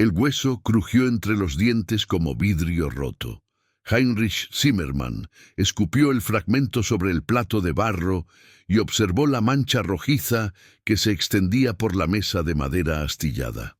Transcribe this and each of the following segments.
El hueso crujió entre los dientes como vidrio roto. Heinrich Zimmermann escupió el fragmento sobre el plato de barro y observó la mancha rojiza que se extendía por la mesa de madera astillada.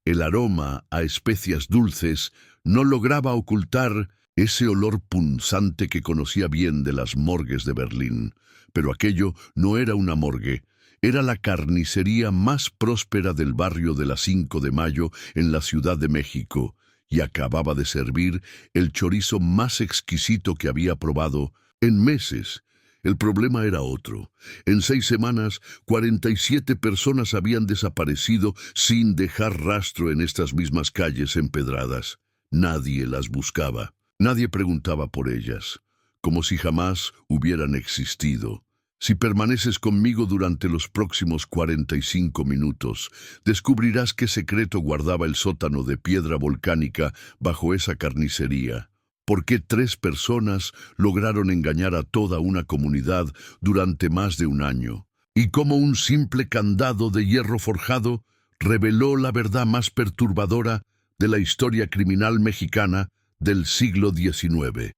El aroma a especias dulces no lograba ocultar ese olor punzante que conocía bien de las morgues de Berlín. Pero aquello no era una morgue, era la carnicería más próspera del barrio de la 5 de Mayo en la Ciudad de México, y acababa de servir el chorizo más exquisito que había probado en meses. El problema era otro. En 6 semanas, 47 personas habían desaparecido sin dejar rastro en estas mismas calles empedradas. Nadie las buscaba. Nadie preguntaba por ellas, como si jamás hubieran existido. Si permaneces conmigo durante los próximos 45 minutos, descubrirás qué secreto guardaba el sótano de piedra volcánica bajo esa carnicería. ¿Por qué 3 personas lograron engañar a toda una comunidad durante más de un año? Y cómo un simple candado de hierro forjado reveló la verdad más perturbadora de la historia criminal mexicana del siglo XIX.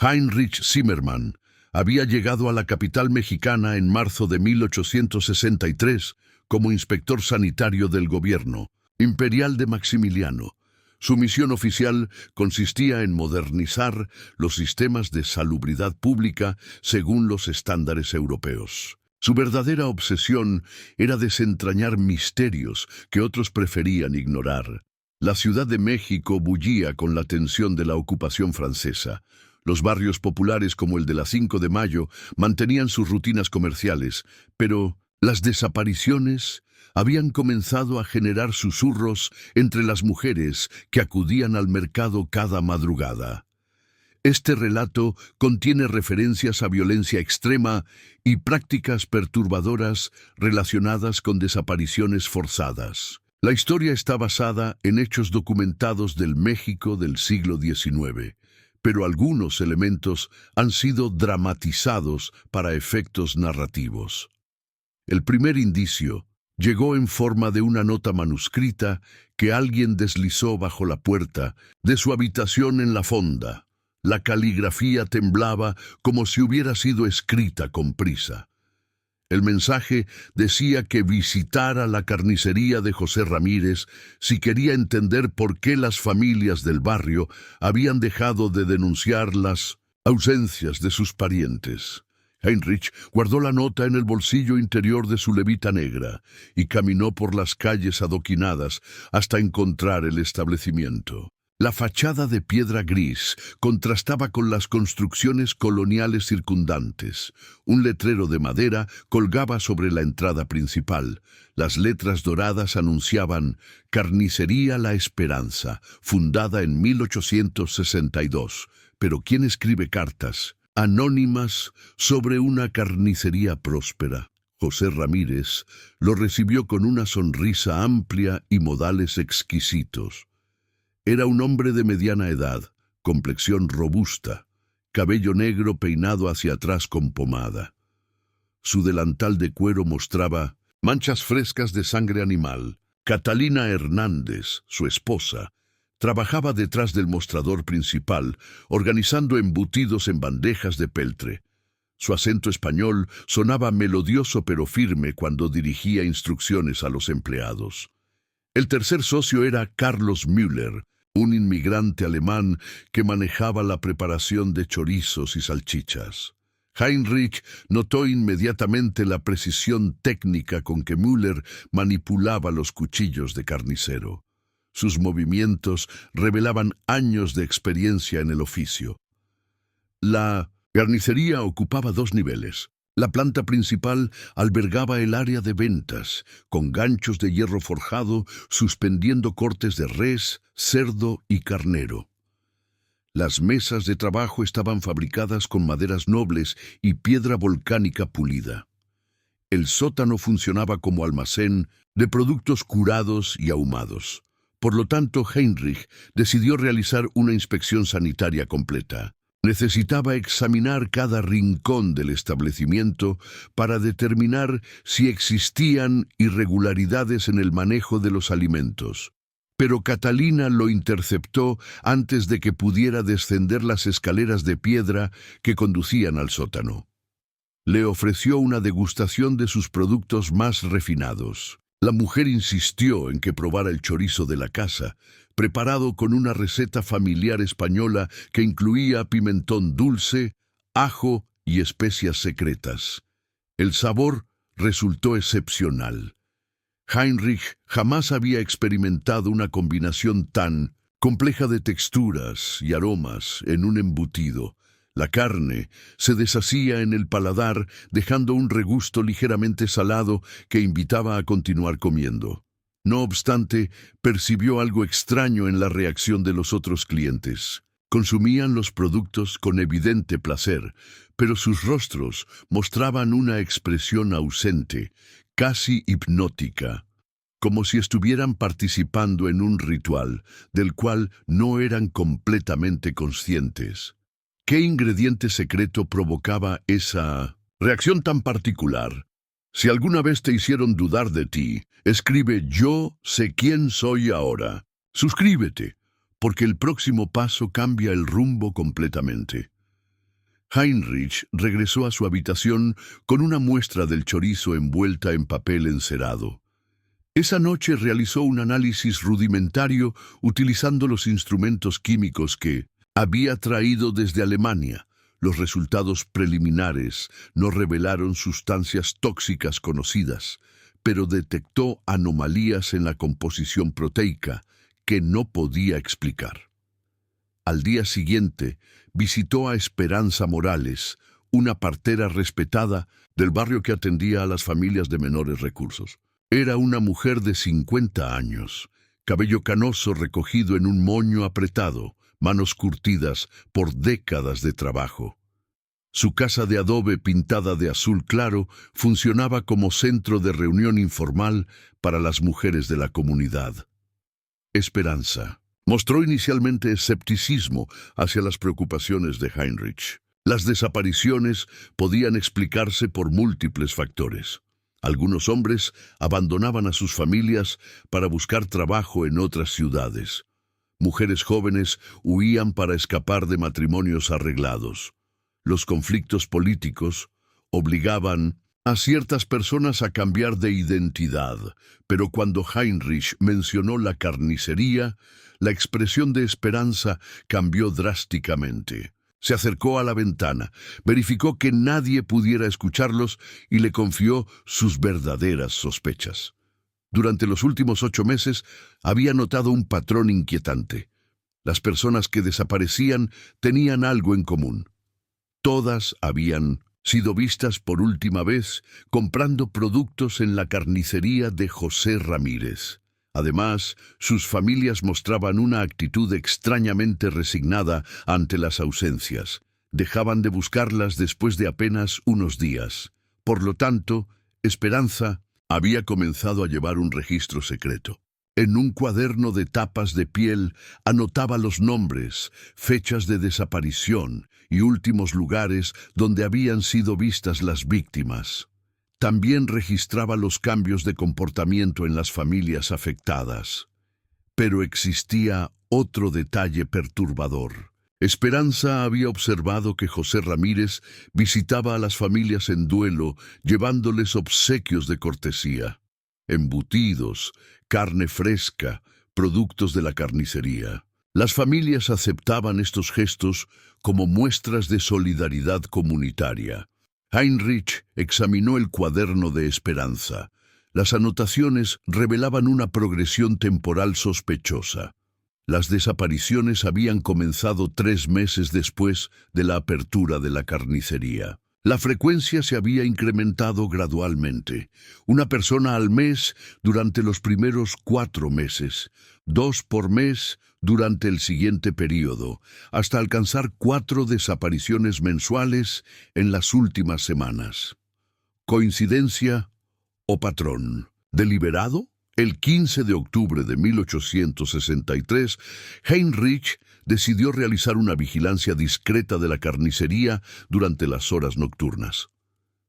Heinrich Zimmermann había llegado a la capital mexicana en marzo de 1863 como inspector sanitario del gobierno imperial de Maximiliano. Su misión oficial consistía en modernizar los sistemas de salubridad pública según los estándares europeos. Su verdadera obsesión era desentrañar misterios que otros preferían ignorar. La Ciudad de México bullía con la tensión de la ocupación francesa. Los barrios populares como el de la 5 de Mayo mantenían sus rutinas comerciales, pero las desapariciones habían comenzado a generar susurros entre las mujeres que acudían al mercado cada madrugada. Este relato contiene referencias a violencia extrema y prácticas perturbadoras relacionadas con desapariciones forzadas. La historia está basada en hechos documentados del México del siglo XIX, pero algunos elementos han sido dramatizados para efectos narrativos. El primer indicio llegó en forma de una nota manuscrita que alguien deslizó bajo la puerta de su habitación en la fonda. La caligrafía temblaba como si hubiera sido escrita con prisa. El mensaje decía que visitara la carnicería de José Ramírez si quería entender por qué las familias del barrio habían dejado de denunciar las ausencias de sus parientes. Heinrich guardó la nota en el bolsillo interior de su levita negra y caminó por las calles adoquinadas hasta encontrar el establecimiento. La fachada de piedra gris contrastaba con las construcciones coloniales circundantes. Un letrero de madera colgaba sobre la entrada principal. Las letras doradas anunciaban Carnicería La Esperanza, fundada en 1862. Pero ¿quién escribe cartas anónimas sobre una carnicería próspera? José Ramírez lo recibió con una sonrisa amplia y modales exquisitos. Era un hombre de mediana edad, complexión robusta, cabello negro peinado hacia atrás con pomada. Su delantal de cuero mostraba manchas frescas de sangre animal. Catalina Hernández, su esposa, trabajaba detrás del mostrador principal, organizando embutidos en bandejas de peltre. Su acento español sonaba melodioso pero firme cuando dirigía instrucciones a los empleados. El tercer socio era Carlos Müller, un inmigrante alemán que manejaba la preparación de chorizos y salchichas. Heinrich notó inmediatamente la precisión técnica con que Müller manipulaba los cuchillos de carnicero. Sus movimientos revelaban años de experiencia en el oficio. La carnicería ocupaba 2 niveles. La planta principal albergaba el área de ventas, con ganchos de hierro forjado suspendiendo cortes de res, cerdo y carnero. Las mesas de trabajo estaban fabricadas con maderas nobles y piedra volcánica pulida. El sótano funcionaba como almacén de productos curados y ahumados. Por lo tanto, Heinrich decidió realizar una inspección sanitaria completa. Necesitaba examinar cada rincón del establecimiento para determinar si existían irregularidades en el manejo de los alimentos. Pero Catalina lo interceptó antes de que pudiera descender las escaleras de piedra que conducían al sótano. Le ofreció una degustación de sus productos más refinados. La mujer insistió en que probara el chorizo de la casa, preparado con una receta familiar española que incluía pimentón dulce, ajo y especias secretas. El sabor resultó excepcional. Heinrich jamás había experimentado una combinación tan compleja de texturas y aromas en un embutido. La carne se deshacía en el paladar, dejando un regusto ligeramente salado que invitaba a continuar comiendo. No obstante, percibió algo extraño en la reacción de los otros clientes. Consumían los productos con evidente placer, pero sus rostros mostraban una expresión ausente, casi hipnótica, como si estuvieran participando en un ritual del cual no eran completamente conscientes. ¿Qué ingrediente secreto provocaba esa reacción tan particular? Si alguna vez te hicieron dudar de ti, escribe "Yo sé quién soy ahora". Suscríbete, porque el próximo paso cambia el rumbo completamente. Heinrich regresó a su habitación con una muestra del chorizo envuelta en papel encerado. Esa noche realizó un análisis rudimentario utilizando los instrumentos químicos que había traído desde Alemania. Los resultados preliminares no revelaron sustancias tóxicas conocidas, pero detectó anomalías en la composición proteica que no podía explicar. Al día siguiente, visitó a Esperanza Morales, una partera respetada del barrio que atendía a las familias de menores recursos. Era una mujer de 50 años, cabello canoso recogido en un moño apretado, manos curtidas por décadas de trabajo. Su casa de adobe pintada de azul claro funcionaba como centro de reunión informal para las mujeres de la comunidad. Esperanza mostró inicialmente escepticismo hacia las preocupaciones de Heinrich. Las desapariciones podían explicarse por múltiples factores. Algunos hombres abandonaban a sus familias para buscar trabajo en otras ciudades. Mujeres jóvenes huían para escapar de matrimonios arreglados. Los conflictos políticos obligaban a ciertas personas a cambiar de identidad, pero cuando Heinrich mencionó la carnicería, la expresión de Esperanza cambió drásticamente. Se acercó a la ventana, verificó que nadie pudiera escucharlos y le confió sus verdaderas sospechas. Durante los últimos 8 meses había notado un patrón inquietante. Las personas que desaparecían tenían algo en común. Todas habían sido vistas por última vez comprando productos en la carnicería de José Ramírez. Además, sus familias mostraban una actitud extrañamente resignada ante las ausencias. Dejaban de buscarlas después de apenas unos días. Por lo tanto, Esperanza había comenzado a llevar un registro secreto. En un cuaderno de tapas de piel anotaba los nombres, fechas de desaparición y últimos lugares donde habían sido vistas las víctimas. También registraba los cambios de comportamiento en las familias afectadas. Pero existía otro detalle perturbador. Esperanza había observado que José Ramírez visitaba a las familias en duelo, llevándoles obsequios de cortesía, embutidos, carne fresca, productos de la carnicería. Las familias aceptaban estos gestos como muestras de solidaridad comunitaria. Heinrich examinó el cuaderno de Esperanza. Las anotaciones revelaban una progresión temporal sospechosa. Las desapariciones habían comenzado 3 meses después de la apertura de la carnicería. La frecuencia se había incrementado gradualmente. Una persona al mes durante los primeros 4 meses, 2 por mes durante el siguiente periodo, hasta alcanzar 4 desapariciones mensuales en las últimas semanas. ¿Coincidencia o patrón? ¿Deliberado? El 15 de octubre de 1863, Heinrich decidió realizar una vigilancia discreta de la carnicería durante las horas nocturnas.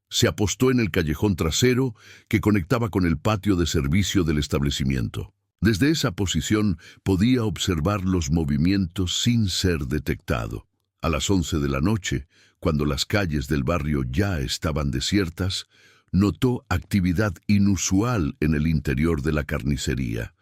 Se apostó en el callejón trasero que conectaba con el patio de servicio del establecimiento. Desde esa posición podía observar los movimientos sin ser detectado. A las 11 de la noche, cuando las calles del barrio ya estaban desiertas, notó actividad inusual en el interior de la carnicería.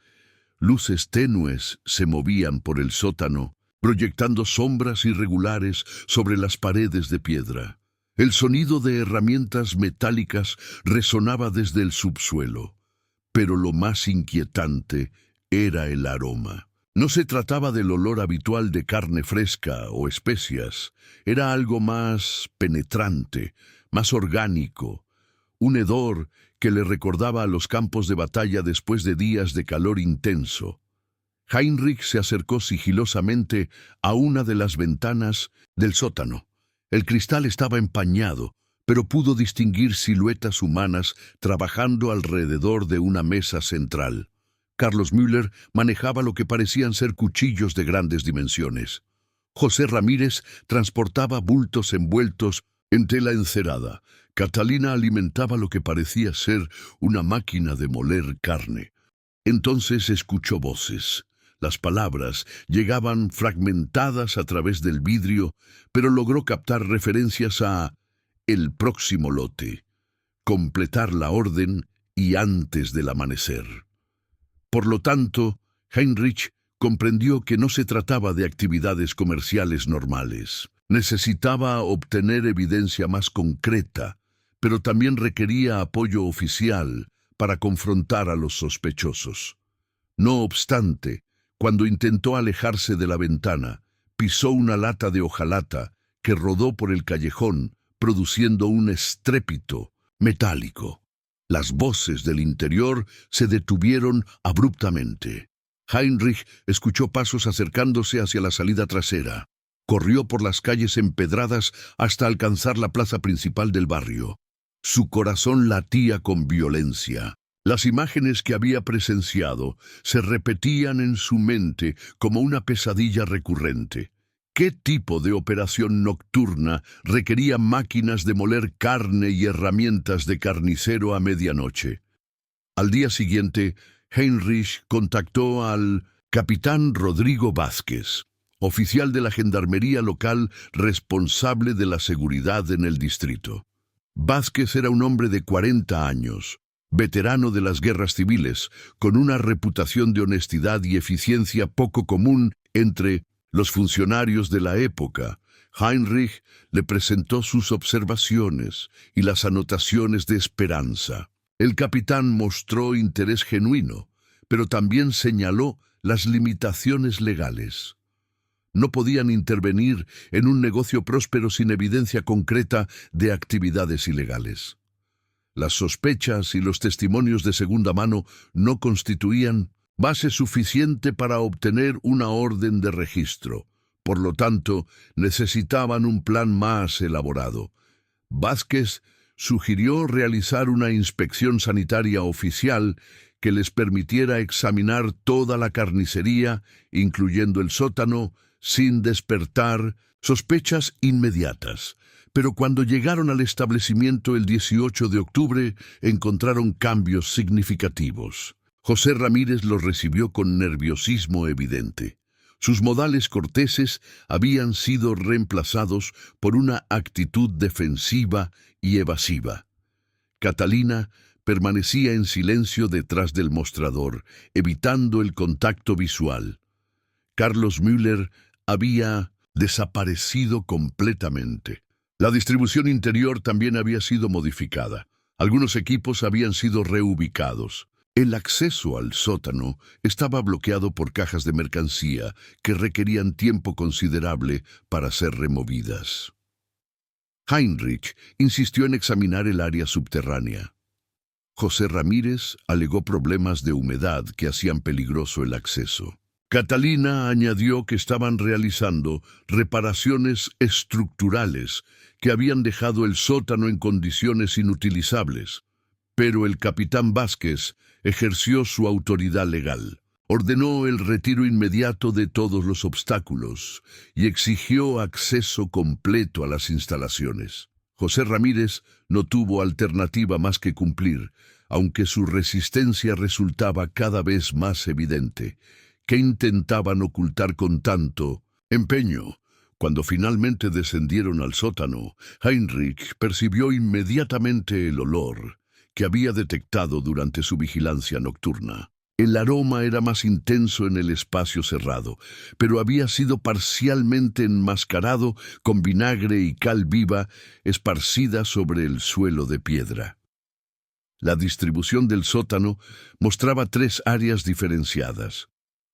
Luces tenues se movían por el sótano, proyectando sombras irregulares sobre las paredes de piedra. El sonido de herramientas metálicas resonaba desde el subsuelo, pero lo más inquietante era el aroma. No se trataba del olor habitual de carne fresca o especias, era algo más penetrante, más orgánico, un hedor que le recordaba a los campos de batalla después de días de calor intenso. Heinrich se acercó sigilosamente a una de las ventanas del sótano. El cristal estaba empañado, pero pudo distinguir siluetas humanas trabajando alrededor de una mesa central. Carlos Müller manejaba lo que parecían ser cuchillos de grandes dimensiones. José Ramírez transportaba bultos envueltos en tela encerada. Catalina alimentaba lo que parecía ser una máquina de moler carne. Entonces escuchó voces. Las palabras llegaban fragmentadas a través del vidrio, pero logró captar referencias a el próximo lote, completar la orden y antes del amanecer. Por lo tanto, Heinrich comprendió que no se trataba de actividades comerciales normales. Necesitaba obtener evidencia más concreta, pero también requería apoyo oficial para confrontar a los sospechosos. No obstante, cuando intentó alejarse de la ventana, pisó una lata de hojalata que rodó por el callejón, produciendo un estrépito metálico. Las voces del interior se detuvieron abruptamente. Heinrich escuchó pasos acercándose hacia la salida trasera. Corrió por las calles empedradas hasta alcanzar la plaza principal del barrio. Su corazón latía con violencia. Las imágenes que había presenciado se repetían en su mente como una pesadilla recurrente. ¿Qué tipo de operación nocturna requería máquinas de moler carne y herramientas de carnicero a medianoche? Al día siguiente, Heinrich contactó al capitán Rodrigo Vázquez, oficial de la gendarmería local responsable de la seguridad en el distrito. Vázquez era un hombre de 40 años, veterano de las guerras civiles, con una reputación de honestidad y eficiencia poco común entre los funcionarios de la época. Heinrich le presentó sus observaciones y las anotaciones de esperanza. El capitán mostró interés genuino, pero también señaló las limitaciones legales. No podían intervenir en un negocio próspero sin evidencia concreta de actividades ilegales. Las sospechas y los testimonios de segunda mano no constituían base suficiente para obtener una orden de registro. Por lo tanto, necesitaban un plan más elaborado. Vázquez sugirió realizar una inspección sanitaria oficial que les permitiera examinar toda la carnicería, incluyendo el sótano, sin despertar sospechas inmediatas. Pero cuando llegaron al establecimiento el 18 de octubre, encontraron cambios significativos. José Ramírez los recibió con nerviosismo evidente. Sus modales corteses habían sido reemplazados por una actitud defensiva y evasiva. Catalina permanecía en silencio detrás del mostrador, evitando el contacto visual. Carlos Müller había desaparecido completamente. La distribución interior también había sido modificada. Algunos equipos habían sido reubicados. El acceso al sótano estaba bloqueado por cajas de mercancía que requerían tiempo considerable para ser removidas. Heinrich insistió en examinar el área subterránea. José Ramírez alegó problemas de humedad que hacían peligroso el acceso. Catalina añadió que estaban realizando reparaciones estructurales que habían dejado el sótano en condiciones inutilizables. Pero el capitán Vázquez ejerció su autoridad legal. Ordenó el retiro inmediato de todos los obstáculos y exigió acceso completo a las instalaciones. José Ramírez no tuvo alternativa más que cumplir, aunque su resistencia resultaba cada vez más evidente. ¿Qué intentaban ocultar con tanto empeño? Cuando finalmente descendieron al sótano, Heinrich percibió inmediatamente el olor que había detectado durante su vigilancia nocturna. El aroma era más intenso en el espacio cerrado, pero había sido parcialmente enmascarado con vinagre y cal viva esparcida sobre el suelo de piedra. La distribución del sótano mostraba 3 áreas diferenciadas.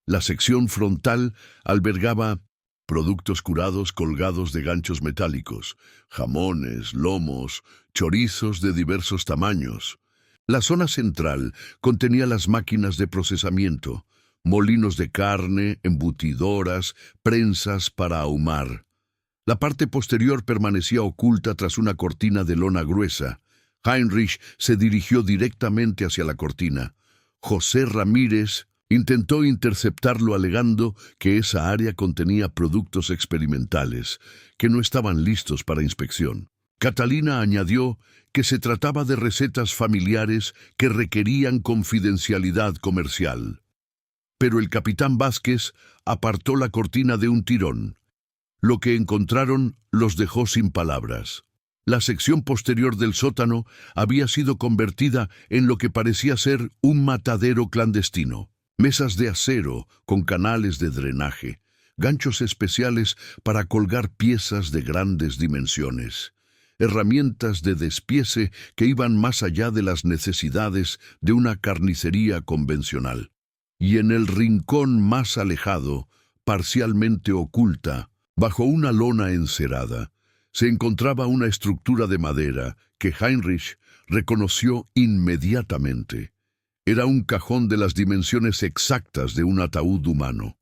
La sección frontal albergaba productos curados colgados de ganchos metálicos, jamones, lomos, chorizos de diversos tamaños. La zona central contenía las máquinas de procesamiento, molinos de carne, embutidoras, prensas para ahumar. La parte posterior permanecía oculta tras una cortina de lona gruesa. Heinrich se dirigió directamente hacia la cortina. José Ramírez intentó interceptarlo alegando que esa área contenía productos experimentales que no estaban listos para inspección. Catalina añadió que se trataba de recetas familiares que requerían confidencialidad comercial. Pero el capitán Vázquez apartó la cortina de un tirón. Lo que encontraron los dejó sin palabras. La sección posterior del sótano había sido convertida en lo que parecía ser un matadero clandestino. Mesas de acero con canales de drenaje, ganchos especiales para colgar piezas de grandes dimensiones, herramientas de despiece que iban más allá de las necesidades de una carnicería convencional. Y en el rincón más alejado, parcialmente oculta, bajo una lona encerada, se encontraba una estructura de madera que Heinrich reconoció inmediatamente. Era un cajón de las dimensiones exactas de un ataúd humano.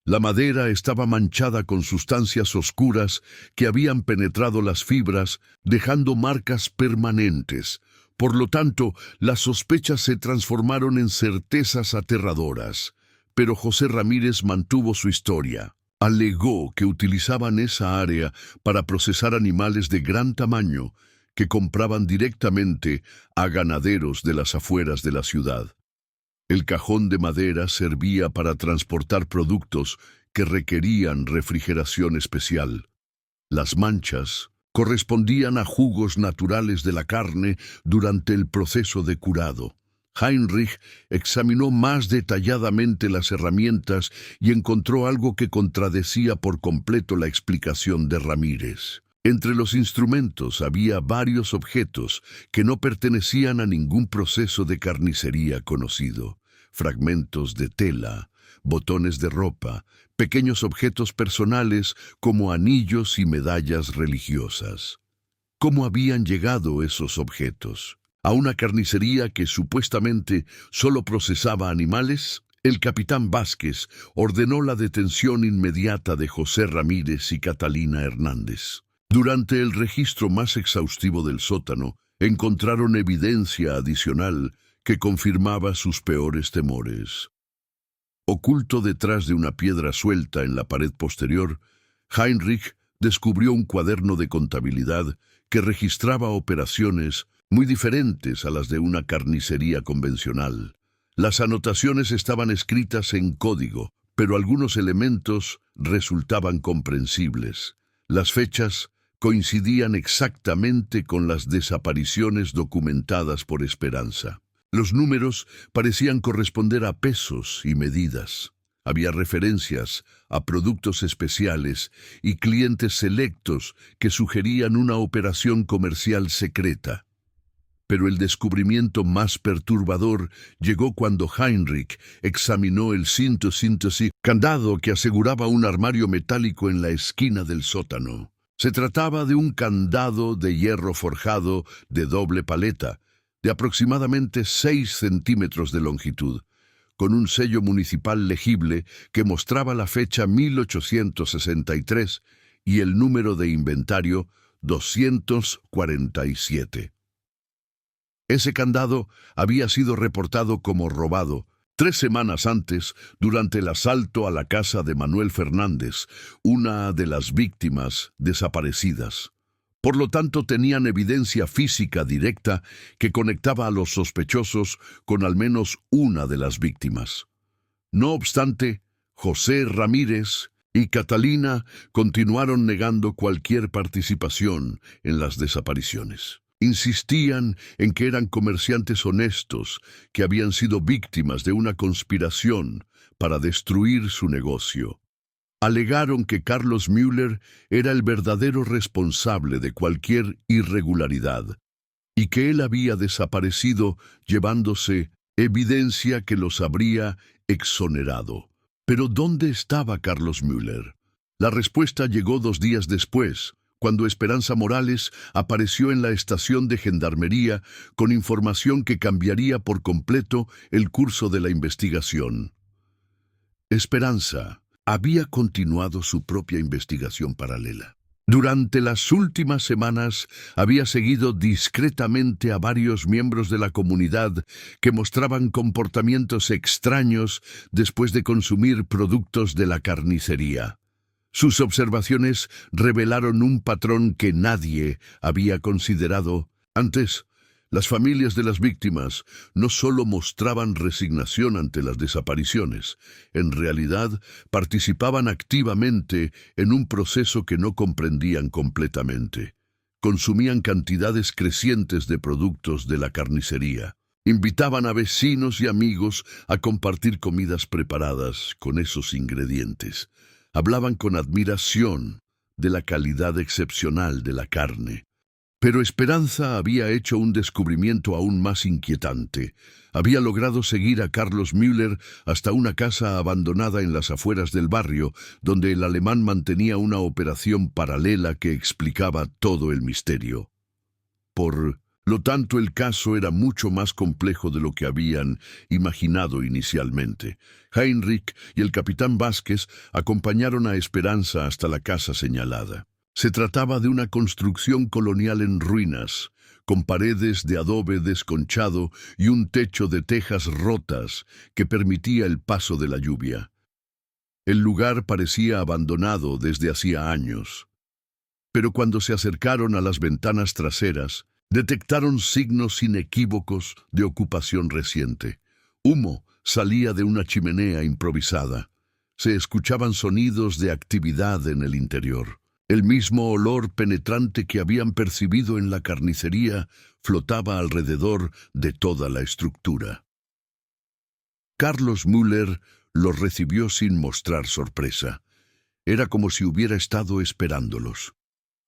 La madera estaba manchada con sustancias oscuras que habían penetrado las fibras, dejando marcas permanentes. Por lo tanto, las sospechas se transformaron en certezas aterradoras. Pero José Ramírez mantuvo su historia. Alegó que utilizaban esa área para procesar animales de gran tamaño que compraban directamente a ganaderos de las afueras de la ciudad. El cajón de madera servía para transportar productos que requerían refrigeración especial. Las manchas correspondían a jugos naturales de la carne durante el proceso de curado. Heinrich examinó más detalladamente las herramientas y encontró algo que contradecía por completo la explicación de Ramírez. Entre los instrumentos había varios objetos que no pertenecían a ningún proceso de carnicería conocido. Fragmentos de tela, botones de ropa, pequeños objetos personales como anillos y medallas religiosas. ¿Cómo habían llegado esos objetos a una carnicería que supuestamente solo procesaba animales? El capitán Vázquez ordenó la detención inmediata de José Ramírez y Catalina Hernández. Durante el registro más exhaustivo del sótano, encontraron evidencia adicional que confirmaba sus peores temores. Oculto detrás de una piedra suelta en la pared posterior, Heinrich descubrió un cuaderno de contabilidad que registraba operaciones muy diferentes a las de una carnicería convencional. Las anotaciones estaban escritas en código, pero algunos elementos resultaban comprensibles. Las fechas coincidían exactamente con las desapariciones documentadas por Esperanza. Los números parecían corresponder a pesos y medidas. Había referencias a productos especiales y clientes selectos que sugerían una operación comercial secreta. Pero el descubrimiento más perturbador llegó cuando Heinrich examinó el cinto candado que aseguraba un armario metálico en la esquina del sótano. Se trataba de un candado de hierro forjado de doble paleta, de aproximadamente 6 centímetros de longitud, con un sello municipal legible que mostraba la fecha 1863 y el número de inventario 247. Ese candado había sido reportado como robado 3 semanas antes, durante el asalto a la casa de Manuel Fernández, una de las víctimas desaparecidas. Por lo tanto, tenían evidencia física directa que conectaba a los sospechosos con al menos una de las víctimas. No obstante, José Ramírez y Catalina continuaron negando cualquier participación en las desapariciones. Insistían en que eran comerciantes honestos que habían sido víctimas de una conspiración para destruir su negocio. Alegaron que Carlos Müller era el verdadero responsable de cualquier irregularidad y que él había desaparecido llevándose evidencia que los habría exonerado. Pero ¿dónde estaba Carlos Müller? La respuesta llegó 2 días después, cuando Esperanza Morales apareció en la estación de gendarmería con información que cambiaría por completo el curso de la investigación. Esperanza había continuado su propia investigación paralela. Durante las últimas semanas había seguido discretamente a varios miembros de la comunidad que mostraban comportamientos extraños después de consumir productos de la carnicería. Sus observaciones revelaron un patrón que nadie había considerado antes. Las familias de las víctimas no solo mostraban resignación ante las desapariciones, en realidad participaban activamente en un proceso que no comprendían completamente. Consumían cantidades crecientes de productos de la carnicería. Invitaban a vecinos y amigos a compartir comidas preparadas con esos ingredientes. Hablaban con admiración de la calidad excepcional de la carne. Pero Esperanza había hecho un descubrimiento aún más inquietante. Había logrado seguir a Carlos Müller hasta una casa abandonada en las afueras del barrio, donde el alemán mantenía una operación paralela que explicaba todo el misterio. Por lo tanto, el caso era mucho más complejo de lo que habían imaginado inicialmente. Heinrich y el capitán Vázquez acompañaron a Esperanza hasta la casa señalada. Se trataba de una construcción colonial en ruinas, con paredes de adobe desconchado y un techo de tejas rotas que permitía el paso de la lluvia. El lugar parecía abandonado desde hacía años. Pero cuando se acercaron a las ventanas traseras, detectaron signos inequívocos de ocupación reciente. Humo salía de una chimenea improvisada. Se escuchaban sonidos de actividad en el interior. El mismo olor penetrante que habían percibido en la carnicería flotaba alrededor de toda la estructura. Carlos Müller los recibió sin mostrar sorpresa. Era como si hubiera estado esperándolos.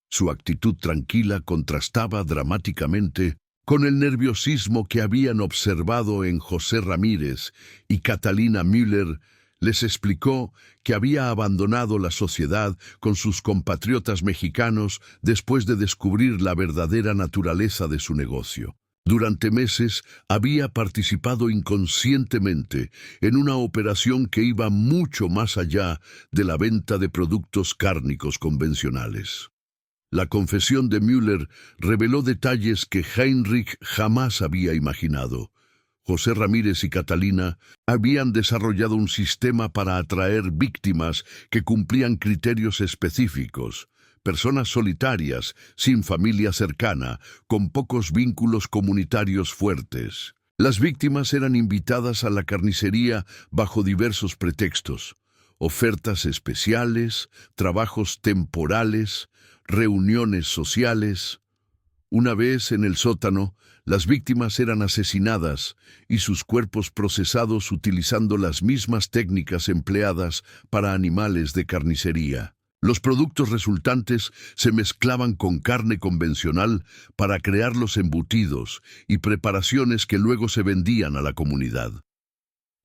Su actitud tranquila contrastaba dramáticamente con el nerviosismo que habían observado en José Ramírez, y Catalina Müller les explicó que había abandonado la sociedad con sus compatriotas mexicanos después de descubrir la verdadera naturaleza de su negocio. Durante meses había participado inconscientemente en una operación que iba mucho más allá de la venta de productos cárnicos convencionales. La confesión de Müller reveló detalles que Heinrich jamás había imaginado. José Ramírez y Catalina habían desarrollado un sistema para atraer víctimas que cumplían criterios específicos. Personas solitarias, sin familia cercana, con pocos vínculos comunitarios fuertes. Las víctimas eran invitadas a la carnicería bajo diversos pretextos: ofertas especiales, trabajos temporales, reuniones sociales. Una vez en el sótano, las víctimas eran asesinadas y sus cuerpos procesados utilizando las mismas técnicas empleadas para animales de carnicería. Los productos resultantes se mezclaban con carne convencional para crear los embutidos y preparaciones que luego se vendían a la comunidad.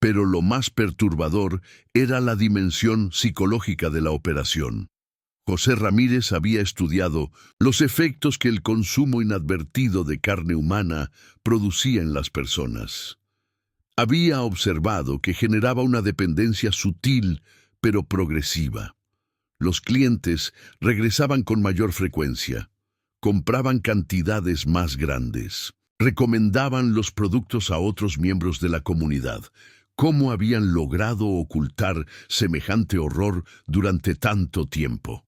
Pero lo más perturbador era la dimensión psicológica de la operación. José Ramírez había estudiado los efectos que el consumo inadvertido de carne humana producía en las personas. Había observado que generaba una dependencia sutil pero progresiva. Los clientes regresaban con mayor frecuencia, compraban cantidades más grandes, Recomendaban los productos a otros miembros de la comunidad. ¿Cómo habían logrado ocultar semejante horror durante tanto tiempo?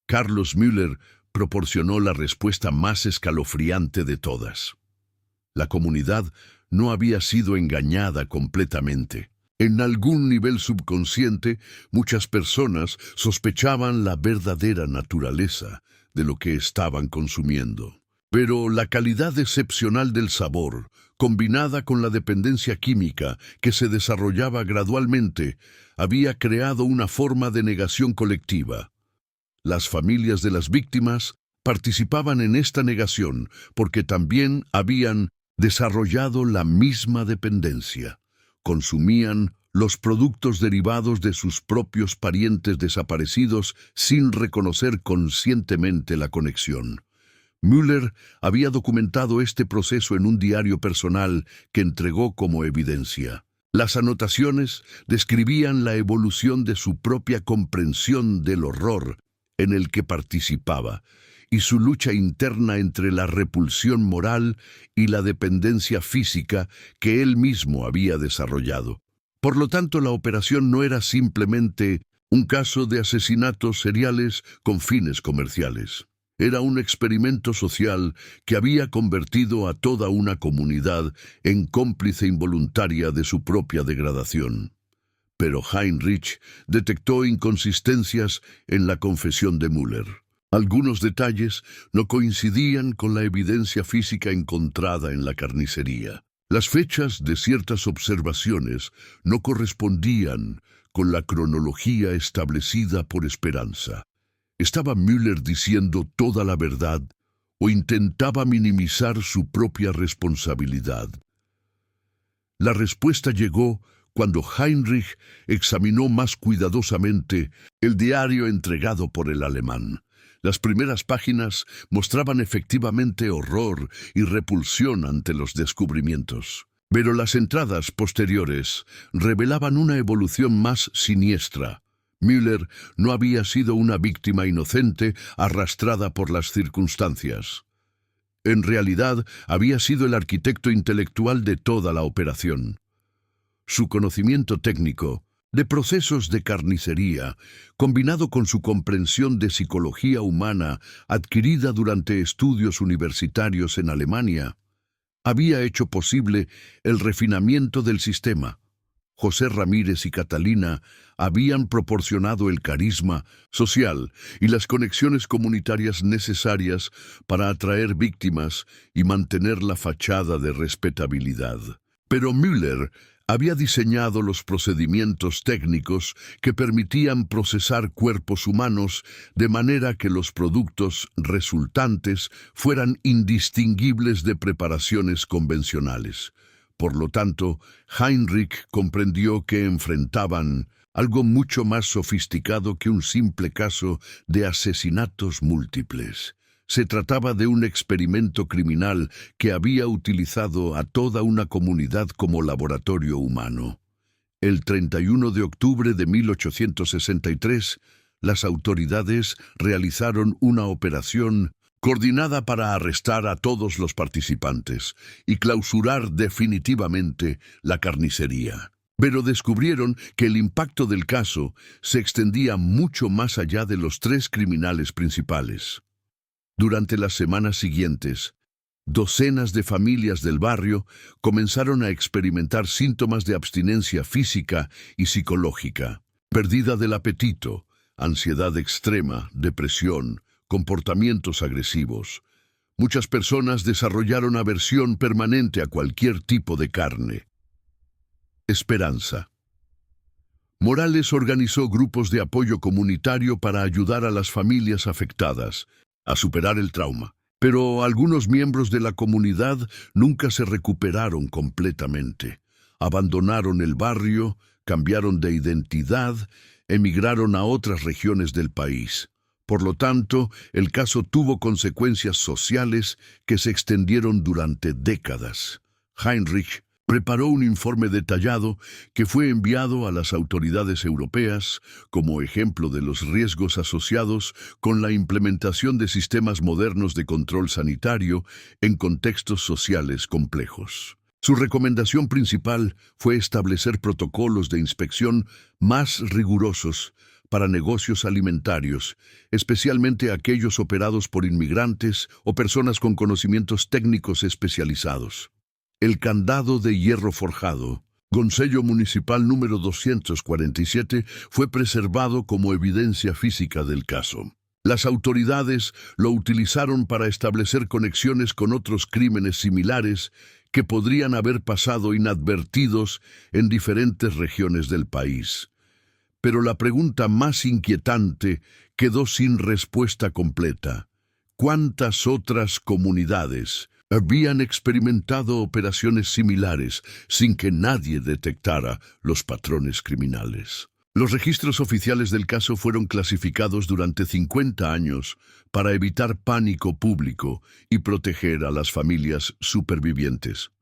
Carlos Müller proporcionó la respuesta más escalofriante de todas. La comunidad no había sido engañada completamente. En algún nivel subconsciente, muchas personas sospechaban la verdadera naturaleza de lo que estaban consumiendo. Pero la calidad excepcional del sabor, combinada con la dependencia química que se desarrollaba gradualmente, había creado una forma de negación colectiva. Las familias de las víctimas participaban en esta negación porque también habían desarrollado la misma dependencia. Consumían los productos derivados de sus propios parientes desaparecidos sin reconocer conscientemente la conexión. Müller había documentado este proceso en un diario personal que entregó como evidencia. Las anotaciones describían la evolución de su propia comprensión del horror en el que participaba y su lucha interna entre la repulsión moral y la dependencia física que él mismo había desarrollado. Por lo tanto, la operación no era simplemente un caso de asesinatos seriales con fines comerciales. Era un experimento social que había convertido a toda una comunidad en cómplice involuntaria de su propia degradación. Pero Heinrich detectó inconsistencias en la confesión de Müller. Algunos detalles no coincidían con la evidencia física encontrada en la carnicería. Las fechas de ciertas observaciones no correspondían con la cronología establecida por Esperanza. ¿Estaba Müller diciendo toda la verdad o intentaba minimizar su propia responsabilidad? La respuesta llegó cuando Heinrich examinó más cuidadosamente el diario entregado por el alemán. Las primeras páginas mostraban efectivamente horror y repulsión ante los descubrimientos. Pero las entradas posteriores revelaban una evolución más siniestra. Müller no había sido una víctima inocente arrastrada por las circunstancias. En realidad, había sido el arquitecto intelectual de toda la operación. Su conocimiento técnico de procesos de carnicería, combinado con su comprensión de psicología humana adquirida durante estudios universitarios en Alemania, había hecho posible el refinamiento del sistema. José Ramírez y Catalina habían proporcionado el carisma social y las conexiones comunitarias necesarias para atraer víctimas y mantener la fachada de respetabilidad. Pero Müller había diseñado los procedimientos técnicos que permitían procesar cuerpos humanos de manera que los productos resultantes fueran indistinguibles de preparaciones convencionales. Por lo tanto, Heinrich comprendió que enfrentaban algo mucho más sofisticado que un simple caso de asesinatos múltiples. Se trataba de un experimento criminal que había utilizado a toda una comunidad como laboratorio humano. El 31 de octubre de 1863, las autoridades realizaron una operación coordinada para arrestar a todos los participantes y clausurar definitivamente la carnicería. Pero descubrieron que el impacto del caso se extendía mucho más allá de los 3 criminales principales. Durante las semanas siguientes, docenas de familias del barrio comenzaron a experimentar síntomas de abstinencia física y psicológica, pérdida del apetito, ansiedad extrema, depresión, comportamientos agresivos. Muchas personas desarrollaron aversión permanente a cualquier tipo de carne. Esperanza. Morales organizó grupos de apoyo comunitario para ayudar a las familias afectadas a superar el trauma. Pero algunos miembros de la comunidad nunca se recuperaron completamente. Abandonaron el barrio, cambiaron de identidad, emigraron a otras regiones del país. Por lo tanto, el caso tuvo consecuencias sociales que se extendieron durante décadas. Heinrich Preparó un informe detallado que fue enviado a las autoridades europeas como ejemplo de los riesgos asociados con la implementación de sistemas modernos de control sanitario en contextos sociales complejos. Su recomendación principal fue establecer protocolos de inspección más rigurosos para negocios alimentarios, especialmente aquellos operados por inmigrantes o personas con conocimientos técnicos especializados. El candado de hierro forjado, Consello Municipal número 247, fue preservado como evidencia física del caso. Las autoridades lo utilizaron para establecer conexiones con otros crímenes similares que podrían haber pasado inadvertidos en diferentes regiones del país. Pero la pregunta más inquietante quedó sin respuesta completa. ¿Cuántas otras comunidades habían experimentado operaciones similares sin que nadie detectara los patrones criminales? Los registros oficiales del caso fueron clasificados durante 50 años para evitar pánico público y proteger a las familias supervivientes.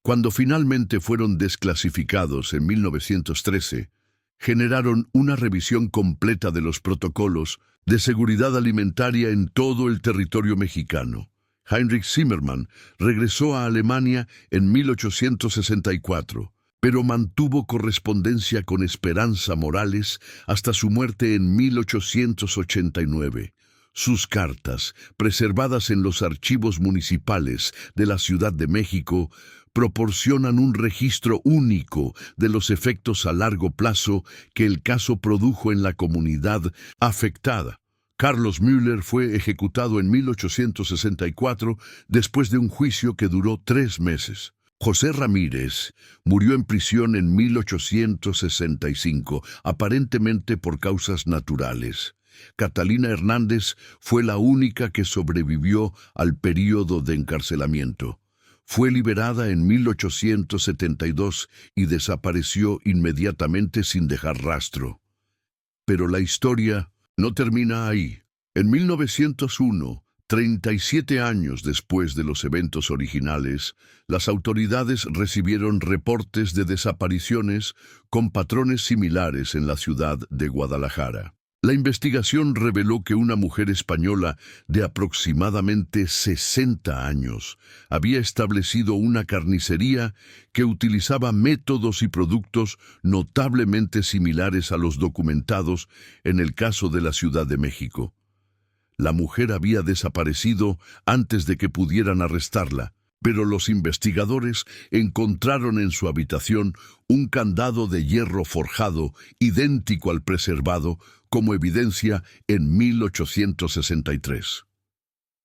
Cuando finalmente fueron desclasificados en 1913, generaron una revisión completa de los protocolos de seguridad alimentaria en todo el territorio mexicano. Heinrich Zimmermann regresó a Alemania en 1864, pero mantuvo correspondencia con Esperanza Morales hasta su muerte en 1889. Sus cartas, preservadas en los archivos municipales de la Ciudad de México, proporcionan un registro único de los efectos a largo plazo que el caso produjo en la comunidad afectada. Carlos Müller fue ejecutado en 1864 después de un juicio que duró 3 meses. José Ramírez murió en prisión en 1865, aparentemente por causas naturales. Catalina Hernández fue la única que sobrevivió al período de encarcelamiento. Fue liberada en 1872 y desapareció inmediatamente sin dejar rastro. Pero la historia no termina ahí. En 1901, 37 años después de los eventos originales, las autoridades recibieron reportes de desapariciones con patrones similares en la ciudad de Guadalajara. La investigación reveló que una mujer española de aproximadamente 60 años había establecido una carnicería que utilizaba métodos y productos notablemente similares a los documentados en el caso de la Ciudad de México. La mujer había desaparecido antes de que pudieran arrestarla, pero los investigadores encontraron en su habitación un candado de hierro forjado idéntico al preservado como evidencia en 1863.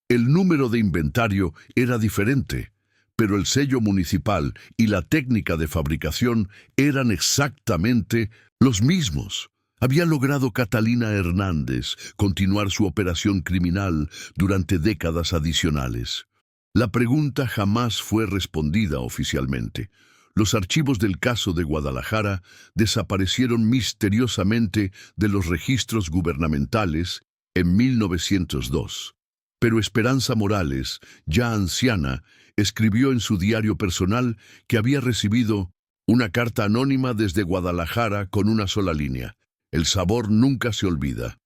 El número de inventario era diferente, pero el sello municipal y la técnica de fabricación eran exactamente los mismos. Había logrado Catalina Hernández continuar su operación criminal durante décadas adicionales. La pregunta jamás fue respondida oficialmente. Los archivos del caso de Guadalajara desaparecieron misteriosamente de los registros gubernamentales en 1902. Pero Esperanza Morales, ya anciana, escribió en su diario personal que había recibido una carta anónima desde Guadalajara con una sola línea: el sabor nunca se olvida.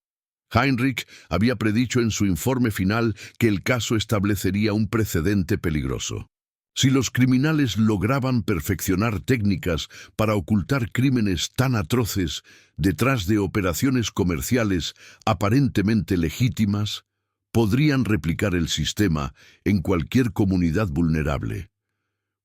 Heinrich había predicho en su informe final que el caso establecería un precedente peligroso. Si los criminales lograban perfeccionar técnicas para ocultar crímenes tan atroces detrás de operaciones comerciales aparentemente legítimas, podrían replicar el sistema en cualquier comunidad vulnerable.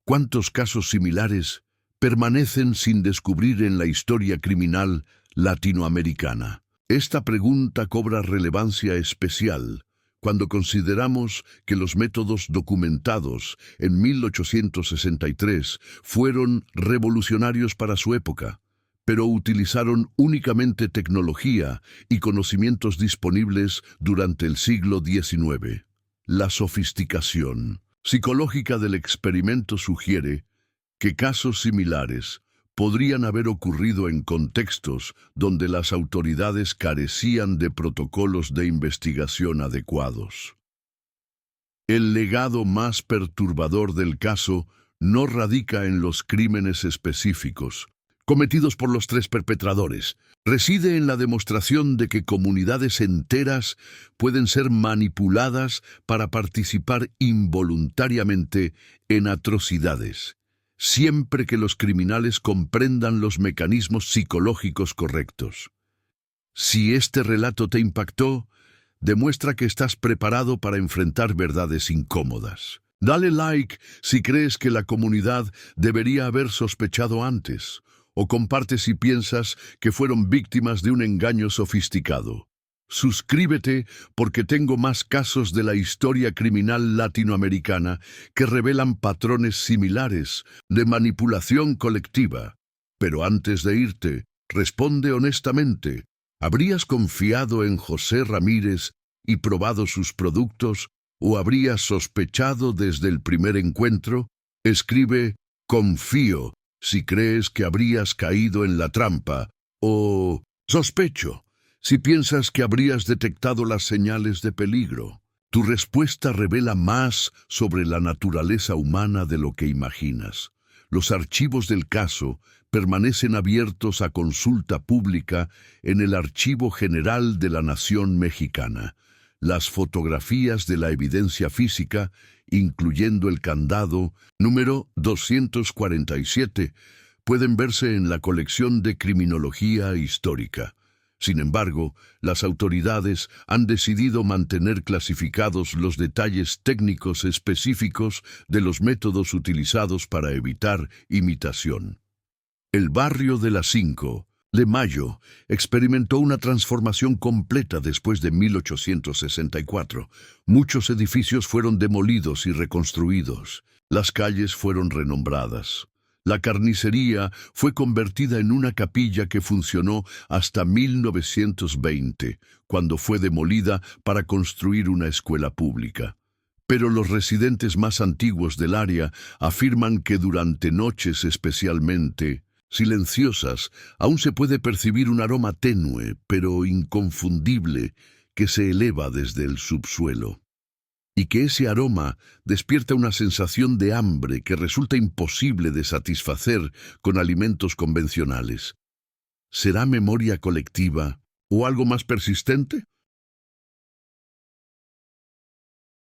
¿Cuántos casos similares permanecen sin descubrir en la historia criminal latinoamericana? Esta pregunta cobra relevancia especial cuando consideramos que los métodos documentados en 1863 fueron revolucionarios para su época, pero utilizaron únicamente tecnología y conocimientos disponibles durante el siglo XIX. La sofisticación psicológica del experimento sugiere que casos similares podrían haber ocurrido en contextos donde las autoridades carecían de protocolos de investigación adecuados. El legado más perturbador del caso no radica en los crímenes específicos cometidos por los tres perpetradores. Reside en la demostración de que comunidades enteras pueden ser manipuladas para participar involuntariamente en atrocidades, siempre que los criminales comprendan los mecanismos psicológicos correctos. Si este relato te impactó, demuestra que estás preparado para enfrentar verdades incómodas. Dale like si crees que la comunidad debería haber sospechado antes, o comparte si piensas que fueron víctimas de un engaño sofisticado. Suscríbete porque tengo más casos de la historia criminal latinoamericana que revelan patrones similares de manipulación colectiva. Pero antes de irte, responde honestamente. ¿Habrías confiado en José Ramírez y probado sus productos, o habrías sospechado desde el primer encuentro? Escribe confío si crees que habrías caído en la trampa, o sospecho si piensas que habrías detectado las señales de peligro. Tu respuesta revela más sobre la naturaleza humana de lo que imaginas. Los archivos del caso permanecen abiertos a consulta pública en el Archivo General de la Nación Mexicana. Las fotografías de la evidencia física, incluyendo el candado número 247, pueden verse en la colección de Criminología Histórica. Sin embargo, las autoridades han decidido mantener clasificados los detalles técnicos específicos de los métodos utilizados para evitar imitación. El barrio de las 5 de Mayo experimentó una transformación completa después de 1864. Muchos edificios fueron demolidos y reconstruidos. Las calles fueron renombradas. La carnicería fue convertida en una capilla que funcionó hasta 1920, cuando fue demolida para construir una escuela pública. Pero los residentes más antiguos del área afirman que durante noches especialmente silenciosas, aún se puede percibir un aroma tenue, pero inconfundible, que se eleva desde el subsuelo. Y que ese aroma despierta una sensación de hambre que resulta imposible de satisfacer con alimentos convencionales. ¿Será memoria colectiva o algo más persistente?